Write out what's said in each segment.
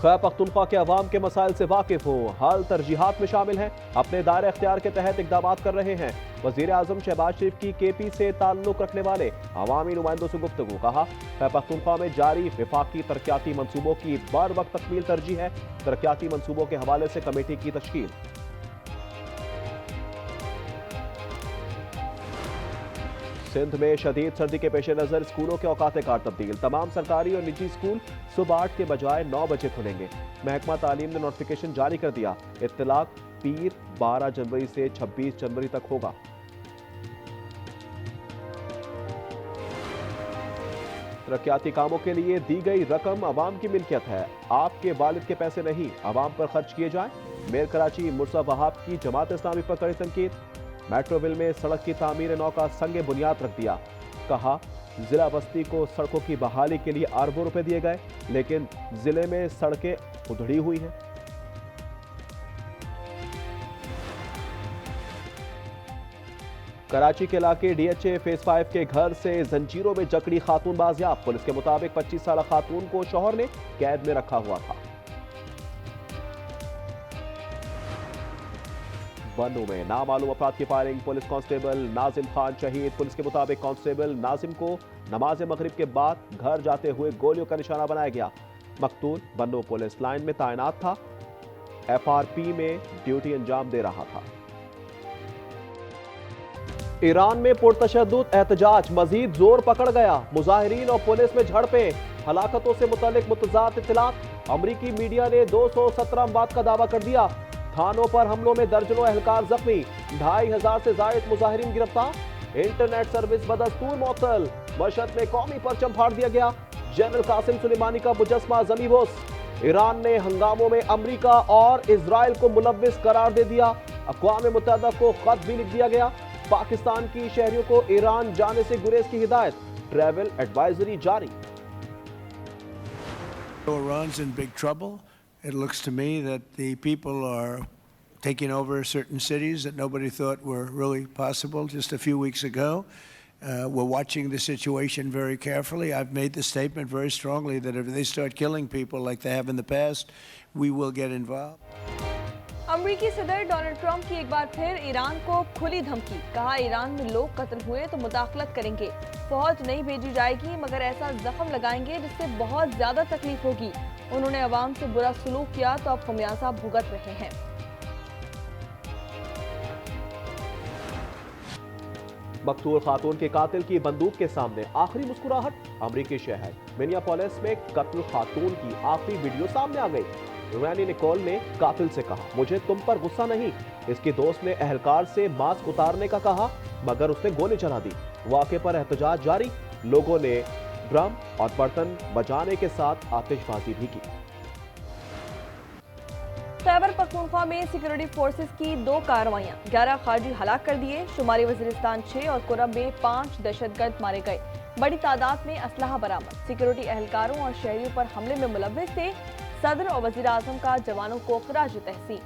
खैबर पख्तूनख्वा के अवाम के मसाइल से वाकिफ हो, हल तरजीहात में शामिल हैं, अपने दायरे अख्तियार के तहत इकदाम कर रहे हैं। वजीर आजम शहबाज शरीफ की केपी से ताल्लुक रखने वाले अवामी नुमाइंदों से गुफ्तगू। कहा, खैबर पख्तूनख्वा में जारी विफाकी तरक्याती मनसूबों की बर वक्त तकमील तरजीह है। तरक्याती मनसूबों के हवाले से कमेटी की तश्कील। सिंध में शदीद सर्दी के पेश नजर स्कूलों के औकात कार तब्दील। तमाम सरकारी और निजी स्कूल सुबह 8 के बजाय 9 बजे खुलेंगे। महकमा तालीम ने नोटिफिकेशन जारी कर दिया। इत्तलाक पीर 12 जनवरी से 26 जनवरी तक होगा। तरक्याती कामों के लिए दी गई रकम अवाम की मिल्कियत है, आपके वालिद के पैसे नहीं, अवाम पर खर्च किए जाएं। मेयर कराची मुर्सा वहाब की जमात इस्लामी पर कड़ी तनकीद। मेट्रोविल में सड़क की तामीर नौ का संगे बुनियाद रख दिया। कहा, जिला बस्ती को सड़कों की बहाली के लिए अरबों रुपए दिए गए, लेकिन जिले में सड़कें उधड़ी हुई हैं। कराची के इलाके डीएचए फेज 5 के घर से जंजीरों में जकड़ी खातून बाजियाब। पुलिस के मुताबिक 25 साल खातून को शौहर ने कैद में रखा हुआ था। बन्नू में नामालूम अफराद की firing, police constable Nazim Khan शहीद। पुलिस के मुताबिक कांस्टेबल नाजिम को नमाज मगरिब के बाद घर जाते हुए गोलियों का निशाना बनाया गया। मकतूल बन्नू पुलिस लाइन में तैनात था, एफआरपी में ड्यूटी अंजाम दे रहा था। ईरान में पुरतशद्दुद एहतजाज मजीद जोर पकड़ गया। मुजाहिरीन और पुलिस में झड़पें, हलाकतों से मुतल्लिक मुतज़ाद इत्तलात। अमरीकी मीडिया ने 217 अमवात का दावा कर दिया। थानों पर हमलों में दर्जनों एहलकार जख्मी, 2500 से जायद मुजाहिरीन गिरफ्तार। Internet service बदस्तूर मअतल। मशहद में कौमी परचम फाड़ दिया गया। जनरल कासिम सुलेमानी का मुजस्मा ज़मीबोस। ईरान ने हंगामों में अमरीका और इजराइल को मुलव्विस करार दे दिया। अक़वाम मुत्तहिदा को खत भी लिख दिया गया। पाकिस्तान की शहरियों को ईरान जाने से गुरेज की हिदायत। ट्रैवल एडवाइजरी जारी। Iran's in big trouble. It looks to me that the people are taking over certain cities that nobody thought were really possible just a few weeks ago. We're watching the situation very carefully. I've made the statement very strongly that if they start killing people like they have in the past, we will get involved. अमरीकी सदर Donald Trump की एक बार फिर Iran को खुली धमकी। कहा, Iran में लोग कत्ल हुए तो मुदाखलत करेंगे, फौज नहीं भेजी जाएगी, मगर ऐसा जख्म लगाएंगे जिससे बहुत ज्यादा तकलीफ होगी। उन्होंने अवाम से बुरा सलूक किया तो अब खमियाजा भुगत रहे हैं। मकतूल खातून के कातिल की बंदूक के सामने आखिरी मुस्कुराहट। अमरीकी शहर मिनियापोलिस में कत्ल खातून की आखिरी वीडियो सामने आ गई। रुयानी निकोल ने कातिल से कहा, मुझे तुम पर गुस्सा नहीं। इसके दोस्त ने एहलकार से मास्क उतारने का कहा, मगर उसने गोली चला दी। वाक़े पर एहतजाज जारी। लोगों ने ड्रम और बर्तन बजाने के साथ आतिशबाजी भी की। खैबर पख्तूनख्वा में सिक्योरिटी फोर्सेस की 2 कार्रवाइयां, 11 खारजी हलाक कर दिए। शुमारी वजीरिस्तान 6 और कुरम में 5 दहशतगर्द मारे गए। बड़ी तादाद में असलहा बरामद। सिक्योरिटी एहलकारों और शहरियों पर हमले में मुलव्विस थे। सदर और वजीर आजम का जवानों को खराज तहसीन।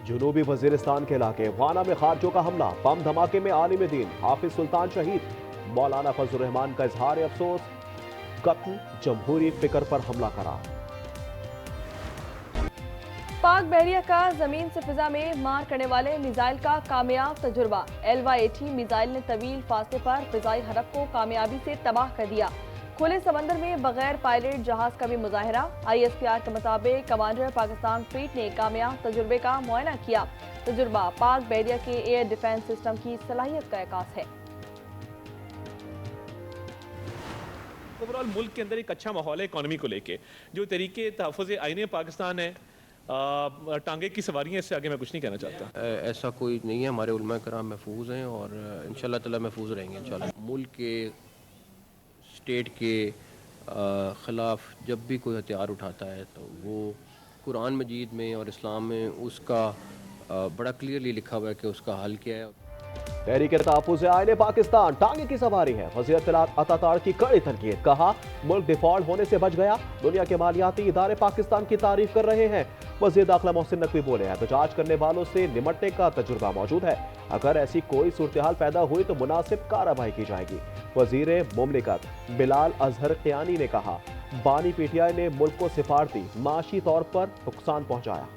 जनूबी वजीरिस्तान के इलाके वाना में खारजों का हमला, बम धमाके में आलिम दीन हाफिज सुल्तान शहीद। मौलाना फजल रहमान का इजहार अफसोस, कत्ल जमहूरी फिक्र पर हमला करार। पाक बहरिया का जमीन से फिजा में मार करने वाले मिसाइल का कामयाब तजुर्बा। LY-80 मिसाइल ने तवील फासले पर फिजाई हरफ को कामयाबी से तबाह कर दिया। खुले समंदर में बगैर पायलट जहाज का भी मुजाहिरा। ISPR के मुताबिक कमांडर पाकिस्तान फ्लीट ने कामयाब तजुर्बे का मुआयना किया। तजुर्बा पाक बहरिया के एयर डिफेंस सिस्टम की सलाहियत का एहसास है। ओवरऑल मुल्क के अंदर एक अच्छा माहौल है इकॉनमी को लेके। जो तरीके तहफ़्फ़ुज़ आईने पाकिस्तान है, टांगे की सवारियाँ, इससे आगे मैं कुछ नहीं कहना चाहता। ऐसा कोई नहीं है, हमारे उलमा कराम महफूज हैं और इंशाल्लाह ताला महफूज रहेंगे इंशाल्लाह। मुल्क के स्टेट के ख़िलाफ़ जब भी कोई हथियार उठाता है तो वो कुरान मजीद में और इस्लाम में उसका बड़ा क्लियरली लिखा हुआ है कि उसका हल क्या है। तहरीक तहफ़्फ़ुज़ आईन पाकिस्तान टांगे की सवारी है। वज़ीर इत्तलात अता की कड़ी तनकीद, कहा मुल्क डिफॉल्ट होने से बच गया। दुनिया के मालियाती इदारे पाकिस्तान की तारीफ कर रहे हैं। वज़ीर दाखिला मोहसिन नकवी बोले, एहतजाज करने वालों से निमटने का तजुर्बा मौजूद है। अगर ऐसी कोई सूरत हाल पैदा हुई तो मुनासिब कार्रवाई की जाएगी। वज़ीर मुमलिकत बिलाल अजहर क़यानी ने कहा, बानी पीटीआई ने मुल्क को सिफारती माशी तौर पर नुकसान पहुंचाया।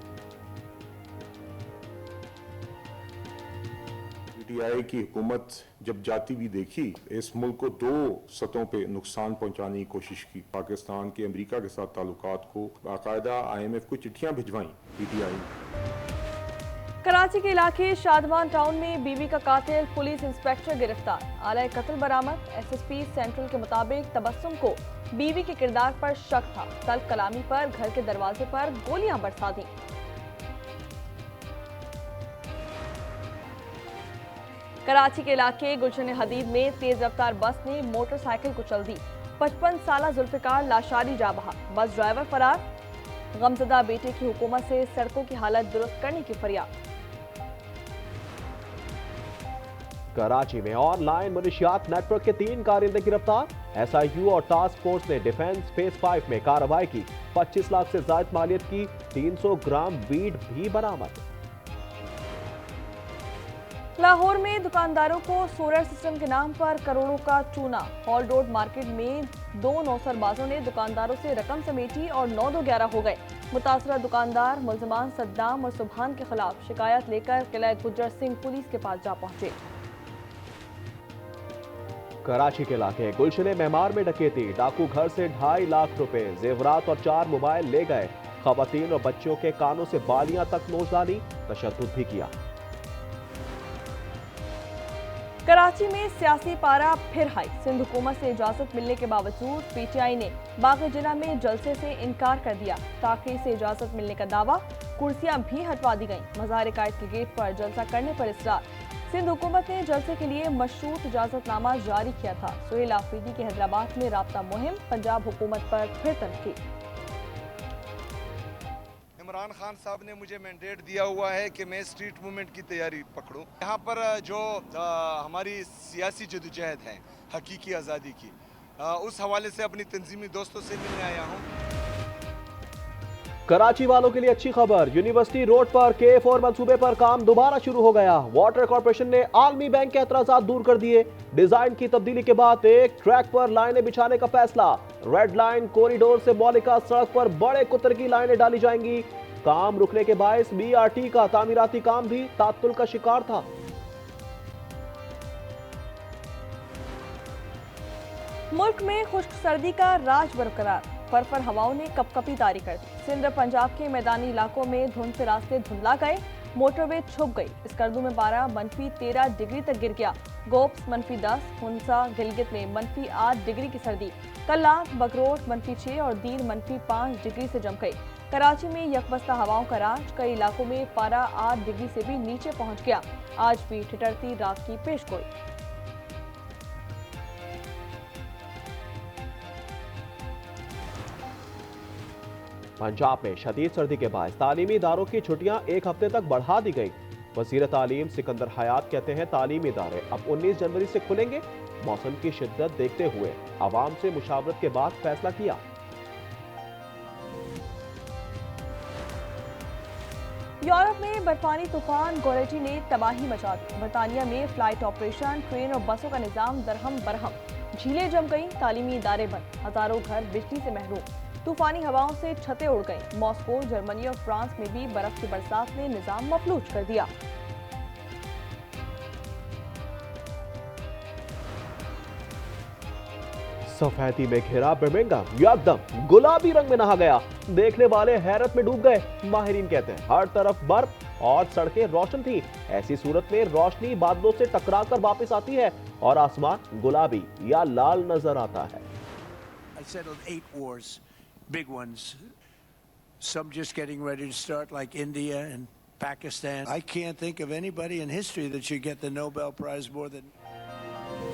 पीटीआई की हुकूमत जब जाती भी देखी, इस मुल्क को दो सतहों पे नुकसान पहुंचाने की कोशिश की। पाकिस्तान के अमेरिका के साथ ताल्लुकात को बाकायदा IMF को चिट्ठियां भिजवाई पीटीआई। कराची के इलाके शादवान टाउन में बीवी का कातिल पुलिस इंस्पेक्टर गिरफ्तार। आला कत्ल बरामद। SSP सेंट्रल के मुताबिक तबस्सुम को बीवी के किरदार पर शक था। तल्ख कलामी पर घर के दरवाजे पर गोलियां बरसा दी। कराची के इलाके गुलशन हदीद में तेज रफ्तार बस ने मोटरसाइकिल कुचल दी। 55 साला जुल्फिकार लाशारी जा बहा। बस ड्राइवर फरार। गमजदा बेटे की हुकूमत से सड़कों की हालत दुरुस्त करने की फरियाद। कराची में ऑनलाइन मुनशियात नेटवर्क के 3 कारिंदे गिरफ्तार। SIU और टास्क फोर्स ने डिफेंस फेज 5 में कार्रवाई की। 25 लाख से ज्यादा मालियत की 300 ग्राम वीड भी बरामद। लाहौर में दुकानदारों को सोलर सिस्टम के नाम पर करोड़ों का चूना। हॉल रोड मार्केट में 2 नौसरबाजों ने दुकानदारों से रकम समेटी और 9-2-11 हो गए। मुतासरा दुकानदार मुल्जमान सद्दाम और सुबहान के खिलाफ शिकायत लेकर किला गुज्जर सिंह पुलिस के पास जा पहुंचे। कराची के इलाके गुलशन मेमार में डकैती। डाकू घर से 2.5 लाख रुपए, जेवरात और 4 मोबाइल ले गए। खवातीन और बच्चों के कानों से बालियां तक नोच डाली, तशद्दुद भी किया। कराची में सियासी पारा फिर हाई। सिंध हुकूमत से इजाजत मिलने के बावजूद PTI ने बाग़ जिला में जलसे से इनकार कर दिया। ताक़ी से इजाजत मिलने का दावा। कुर्सियां भी हटवा दी गईं। मज़ार कायद के गेट पर जलसा करने पर इसरार। सिंध हुकूमत ने जलसे के लिए मशरूत इजाजतनामा जारी किया था। सुहेल आफरीदी की हैदराबाद में राब्ता मुहिम। पंजाब हुकूमत पर फिर तनकीद। इमरान खान साहब ने मुझे मैंडेट दिया हुआ है कि मैं स्ट्रीट मूवमेंट की तैयारी पकड़ूं। यहाँ पर जो हमारी सियासी जदोजहद है हकीकी आज़ादी की, उस हवाले से अपनी तंजीमी दोस्तों से मिलने आया हूँ। कराची वालों के लिए अच्छी खबर। यूनिवर्सिटी रोड पर K4 मंसूबे पर काम दोबारा शुरू हो गया। वाटर कॉर्पोरेशन ने आलमी बैंक के एतराजात दूर कर दिए। डिजाइन की तब्दीली के बाद एक ट्रैक पर लाइनें बिछाने का फैसला। रेड लाइन कॉरिडोर से मौलिका सड़क पर बड़े कुतर की लाइनें डाली जाएंगी। काम रुकने के बायस BRT का तामीराती काम भी तात्तुल का शिकार था। मुल्क में खुश्क सर्दी का राज बरकरार। फरफर हवाओं ने कपकपी तारी कर दी। सिंध पंजाब के मैदानी इलाकों में धुंध से रास्ते धुंधला गए। मोटरवे छुप गई। स्कर्दू में पारा -13 डिग्री तक गिर गया। गोप्स -10, हुंसा गिलगित में -8 डिग्री की सर्दी। कल्लार, बगरोट -6 और दीर -5 डिग्री से जम गई। कराची में यकबस्ता हवाओं का राज। कई इलाकों में पारा 8 डिग्री से भी नीचे पहुंच गया। आज भी ठिठुरती रात की पेशगोई। पंजाब में शदीद सर्दी के बाद तालीमी इदारों की छुट्टियां 1 हफ्ते तक बढ़ा दी गई। वजीर तालीम सिकंदर हयात कहते हैं तालीमी इदारे अब 19 जनवरी से खुलेंगे। मौसम की शिद्दत देखते हुए आवाम से मुशावरत के बाद फैसला किया। यूरोप में बर्फानी तूफान गोरेटी ने तबाही मचा दी। बरतानिया में फ्लाइट ऑपरेशन, ट्रेन और बसों का निजाम दरहम बरहम। झीलें जम गईं, तालीमी इदारे बंद। हजारों घर बिजली से महरूम। तूफानी हवाओं से छतें उड़ गईं। मॉस्को, जर्मनी और फ्रांस में भी बर्फ की बरसात ने निजाम मफलूज कर दिया। सफेदी में घिरा बर्मिंघम एकदम गुलाबी रंग में नहा गया। देखने वाले हैरत में डूब गए। माहिरीन कहते हैं हर तरफ बर्फ और सड़कें रोशन थी। ऐसी सूरत में रोशनी बादलों से टकराकर वापस आती है और आसमान गुलाबी या लाल नजर आता है। I settled 8 wars, big ones. Some just getting ready to start, like India and Pakistan. I can't think of anybody in history that should get the Nobel Prize more than.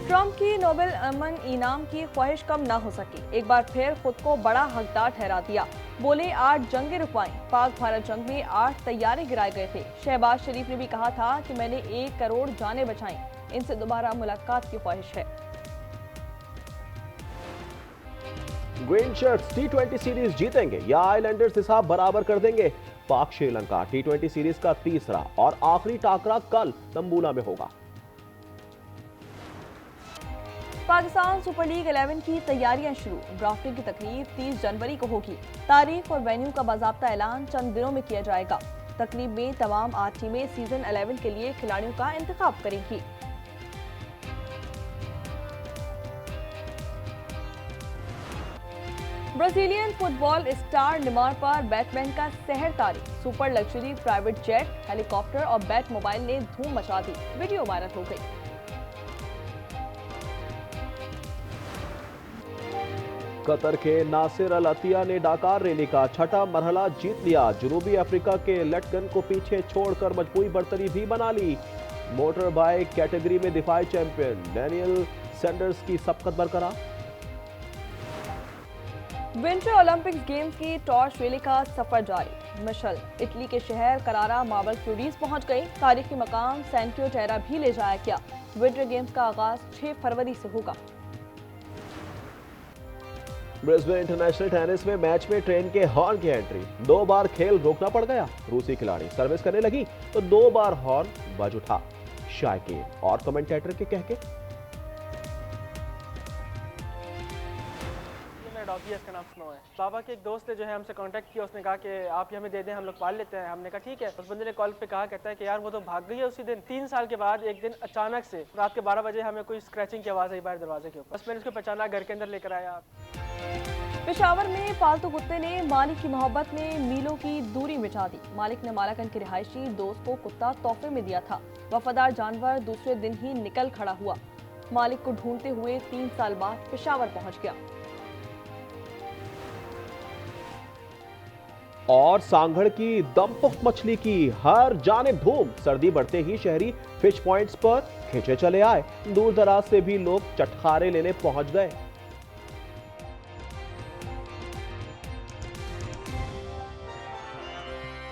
Trump की Nobel अमन इनाम की ख्वाहिश कम ना हो सकी। एक बार फिर खुद को बड़ा हकदार ठहरा दिया। बोले 8 जंगें रुकवाईं। पाक भारत जंग में 8 तैयारे गिराए गए थे। शहबाज शरीफ ने भी कहा था कि मैंने 1 करोड़ जानें बचाईं। इनसे दोबारा मुलाकात की ख्वाहिश है। ग्रीन शर्ट्स टी20 सीरीज जीतेंगे या आइलैंडर्स हिसाब बराबर कर देंगे? पाक श्रीलंका टी20 सीरीज का तीसरा और आखिरी टाकरा कल तंबूला में होगा। पाकिस्तान सुपर लीग 11 की तैयारियां शुरू। ड्राफ्टिंग की तकरीब 30 जनवरी को होगी। तारीख और वेन्यू का बाज़ाब्ता ऐलान चंद दिनों में किया जाएगा। तकरीब में तमाम 8 टीमें सीजन 11 के लिए खिलाड़ियों का इंतखाब करेंगी। ब्राजीलियन फुटबॉल स्टार नेमार पर बैटमैन का सहर तारी। Super luxury private jet, helicopter और बैट मोबाइल ने धूम मचा दी। वीडियो वायरल हो गई। कतर के नासिर अल अतिया ने डाकार रैली का छठा मरहला जीत लिया। जनूबी अफ्रीका के लेटगन को पीछे छोड़कर मजबूरी बरतरी भी बना ली। मोटर बाइक कैटेगरी में दिफाई चैंपियन डैनियल सैंडर्स की सबकत बरकरार। विंटर ओलंपिक्स गेम्स की टॉर्च रैली का सफर जारी। मशल इटली के शहर करारा मार्बल क्यूरीज पहुंच गई। तारीखी मकाम सेंटियो टेरा भी ले जाया गया। विंटर गेम्स का आगाज 6 फरवरी से होगा। ब्रिस्बेन इंटरनेशनल टेनिस में मैच में ट्रेन के हॉर्न की एंट्री। 2 बार खेल रोकना पड़ गया। रूसी खिलाड़ी सर्विस करने लगी तो 2 बार हॉर्न बज उठा। शायकीन और कमेंटेटर के कहके डॉगी का नाम स्नो है। बाबा के एक दोस्त ने जो है हमसे कांटेक्ट किया। उसने कहा कि आप हमें दे दें, हम लोग पाल लेते हैं। हमने कहा ठीक है। उस बंदे ने कॉल पे कहा, कहता है कि यार वो तो भाग गई है उसी दिन। 3 साल के बाद एक दिन अचानक से रात के 12 बजे हमें कोई स्क्रैचिंग की आवाज़ आई बाहर दरवाजे के ऊपर। बस मैंने उसको पहचाना, घर के अंदर लेकर आया। पेशावर में पालतू कुत्ते ने मालिक की मोहब्बत में मीलों की दूरी मिटा दी। मालिक ने मालाकन के रिहायशी दोस्त को कुत्ता तोहफे में दिया था। वफादार जानवर दूसरे दिन ही निकल खड़ा हुआ। मालिक को ढूंढते हुए 3 साल बाद पेशावर पहुंच गया। और सांगड़ की दमपुख्त मछली की हर जानिब धूम। सर्दी बढ़ते ही शहरी फिश पॉइंट्स पर खींचे चले आए। दूर दराज से भी लोग चटखारे लेने पहुंच गए।